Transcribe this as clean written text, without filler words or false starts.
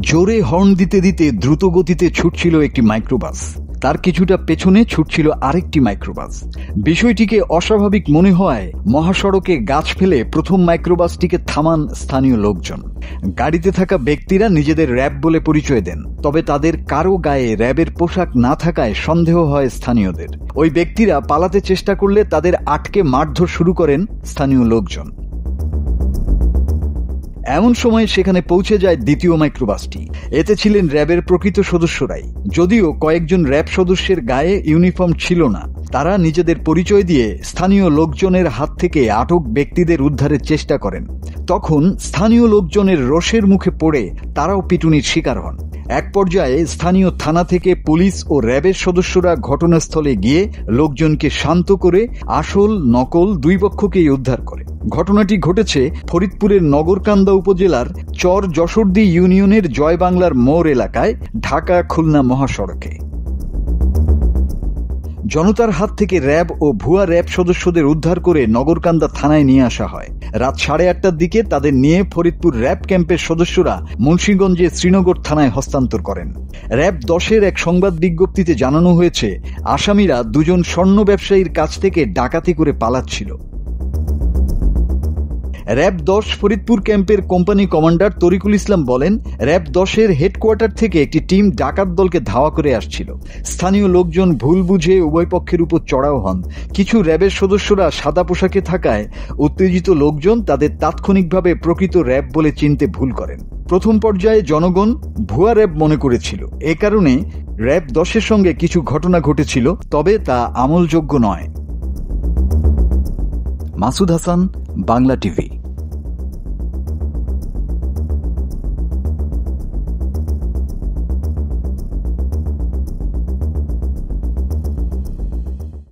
জোরে হর্ন দিতে দিতে দ্রুত গতিতে ছুটছিল একটি মাইক্রোবাস। তার কিছুটা পেছনে ছুটছিল আরেকটি মাইক্রোবাস। বিষয়টিকে অস্বাভাবিক মনে হওয়ায় মহাসড়কে গাছ ফেলে প্রথম মাইক্রোবাসটিকে থামান স্থানীয় লোকজন। গাড়িতে থাকা ব্যক্তিরা নিজেদের র্যাব বলে পরিচয় দেন, তবে তাদের কারো গায়ে র্যাবের পোশাক না থাকায় সন্দেহ হয় স্থানীয়দের। ওই ব্যক্তিরা পালাতে চেষ্টা করলে তাদের আটকে মারধর শুরু করেন স্থানীয় লোকজন। এমন সময় সেখানে পৌঁছে যায় দ্বিতীয় মাইক্রোবাসটি। এতে ছিলেন র্যাবের প্রকৃত সদস্যরাই, যদিও কয়েকজন র্যাব সদস্যের গায়ে ইউনিফর্ম ছিল না। তারা নিজেদের পরিচয় দিয়ে স্থানীয় লোকজনের হাত থেকে আটক ব্যক্তিদের উদ্ধারের চেষ্টা করেন। তখন স্থানীয় লোকজনের রোষের মুখে পড়ে তারাও পিটুনির শিকার হন। এক পর্যায়ে স্থানীয় থানা থেকে পুলিশ ও র্যাবের সদস্যরা ঘটনাস্থলে গিয়ে লোকজনকে শান্ত করে আসল নকল দুই পক্ষকেই উদ্ধার করে। ঘটনাটি ঘটেছে ফরিদপুরের নগরকান্দা উপজেলার চর যশোরদী ইউনিয়নের জয়বাংলার মোড় এলাকায় ঢাকা খুলনা মহাসড়কে। জনতার হাত থেকে র্যাব ও ভুয়া র্যাব সদস্যদের উদ্ধার করে নগরকান্দা থানায় নিয়ে আসা হয়। রাত 8:30টার দিকে তাদের নিয়ে ফরিদপুর র্যাব ক্যাম্পের সদস্যরা মুন্সিগঞ্জে শ্রীনগর থানায় হস্তান্তর করেন। র্যাব 10-এর এক সংবাদ বিজ্ঞপ্তিতে জানানো হয়েছে, আসামিরা দুজন স্বর্ণ ব্যবসায়ীর কাছ থেকে ডাকাতি করে পালাচ্ছিল। র্যাব 10 ফরিদপুর ক্যাম্পের কোম্পানি কমান্ডার তরিকুল ইসলাম বলেন, র্যাব 10-এর হেডকোয়ার্টার থেকে একটি টিম ডাকাত দলকে ধাওয়া করে আসছিল। স্থানীয় লোকজন ভুল বুঝে উভয় পক্ষের উপর চড়াও হন। কিছু র্যাবের সদস্যরা সাদা পোশাকে থাকায় উত্তেজিত লোকজন তাদের তাৎক্ষণিকভাবে প্রকৃত র্যাব বলে চিনতে ভুল করেন। প্রথম পর্যায়ে জনগণ ভুয়া র্যাব মনে করেছিল। এ কারণে র্যাব 10-এর সঙ্গে কিছু ঘটনা ঘটেছিল, তবে তা আমলযোগ্য নয়। মাসুদ হাসান, বাংলা টিভি।